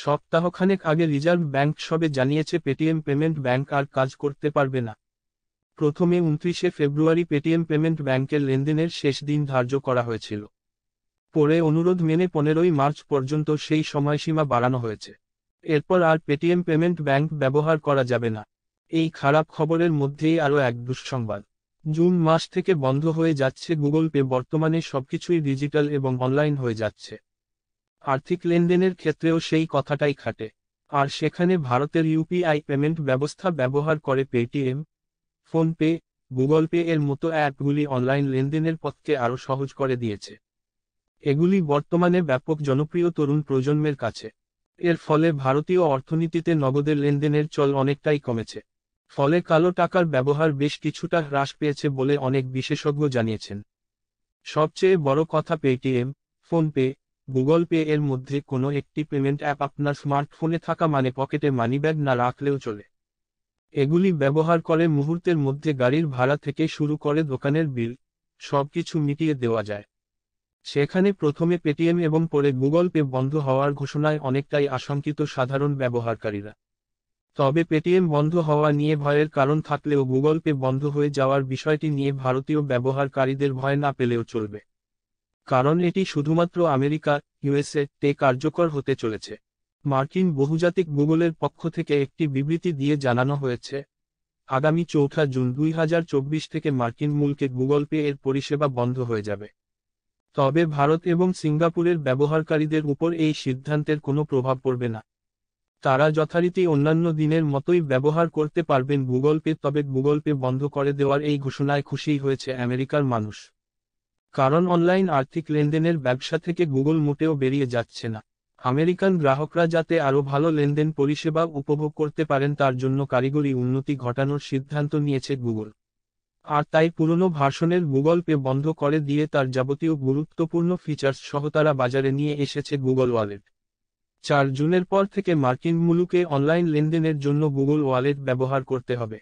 সপ্তাহখানেক আগে reserve bank সবে জানিয়েছে পেটিএম পেমেন্ট ব্যাংক আর কাজ করতে পারবে না। প্রথমে 29শে ফেব্রুয়ারি পেটিএম পেমেন্ট ব্যাংকের লেনদেনের শেষ দিন ধার্য করা হয়েছিল। পরে অনুরোধ মেনে 15ই মার্চ পর্যন্ত সেই সময়সীমা বাড়ানো হয়েছে। এরপর আর পেটিএম পেমেন্ট ব্যাংক ব্যবহার করা যাবে না। এই খারাপ খবরের মধ্যেই আরও এক দুঃসংবাদ। জুন মাস থেকে বন্ধ হয়ে যাচ্ছে গুগল পে। বর্তমানে সবকিছুই ডিজিটাল এবং অনলাইন হয়ে যাচ্ছে। আর্থিক লেনদেনের ক্ষেত্রেও সেই কথাটাই খাটে। আর সেখানে ভারতের ইউপিআই পেমেন্ট ব্যবস্থা ব্যবহার করে পেটিএম, ফোনপে, গুগল পে এর মতো অ্যাপগুলি অনলাইন লেনদেনের পথকে আরও সহজ করে দিয়েছে। এগুলি বর্তমানে ব্যাপক জনপ্রিয় তরুণ প্রজন্মের কাছে। এর ফলে ভারতীয় অর্থনীতিতে নগদের লেনদেনের চল অনেকটাই কমেছে। ফলে কালো টাকার ব্যবহার বেশ কিছুটা হ্রাস পেয়েছে বলে অনেক বিশেষজ্ঞ জানিয়েছেন। সবচেয়ে বড় কথা, পেটিএম, ফোনপে, গুগল পে এর মধ্যে কোনো একটি পেমেন্ট অ্যাপ আপনার স্মার্টফোনে থাকা মানে পকেটে মানিব্যাগ না রাখলেও চলে। এগুলি ব্যবহার করে মুহূর্তের মধ্যে গাড়ির ভাড়া থেকে শুরু করে দোকানের বিল সবকিছু মিটিয়ে দেওয়া যায়। সেখানে প্রথমে পেটিএম এবং পরে গুগল পে বন্ধ হওয়ার ঘোষণায় অনেকটাই আশঙ্কিত সাধারণ ব্যবহারকারীরা। তবে পেটিএম বন্ধ হওয়া নিয়ে ভয়ের কারণ থাকলেও গুগল পে বন্ধ হয়ে যাওয়ার বিষয়টি নিয়ে ভারতীয় ব্যবহারকারীদের ভয় না পেলেও চলবে। কারণ এটি শুধুমাত্র আমেরিকা, ইউএসএ তে কার্যকর হতে চলেছে। মার্কিন বহুজাতিক গুগলের পক্ষ থেকে একটি বিবৃতি দিয়ে জানানো হয়েছে, আগামী 4 জুন 2024 থেকে মার্কিন মুলকে গুগল পে এর পরিষেবা বন্ধ হয়ে যাবে। তবে ভারত এবং সিঙ্গাপুরের ব্যবহারকারীদের উপর এই সিদ্ধান্তের কোনো প্রভাব পড়বে না। তারা যথারীতি অন্যান্য দিনের মতোই ব্যবহার করতে পারবেন গুগল পে। তবে গুগল পে বন্ধ করে দেওয়ার এই ঘোষণায় খুশি হয়েছে আমেরিকার মানুষ। কারণ অনলাইন আর্থিক লেনদেনের ব্যবসা থেকে গুগল মোটেও বেরিয়ে যাচ্ছে না। আমেরিকান গ্রাহকরা যাতে আরও ভালো লেনদেন পরিষেবা উপভোগ করতে পারেন তার জন্য কারিগরি উন্নতি ঘটানোর সিদ্ধান্ত নিয়েছে গুগল। আর তাই পুরনো ভার্সনের গুগল পে বন্ধ করে দিয়ে তার যাবতীয় গুরুত্বপূর্ণ ফিচার্স সহ তারা বাজারে নিয়ে এসেছে গুগল ওয়ালেট। 4 জুনের পর থেকে মার্কিন মুলুকে অনলাইন লেনদেনের জন্য গুগল ওয়ালেট ব্যবহার করতে হবে।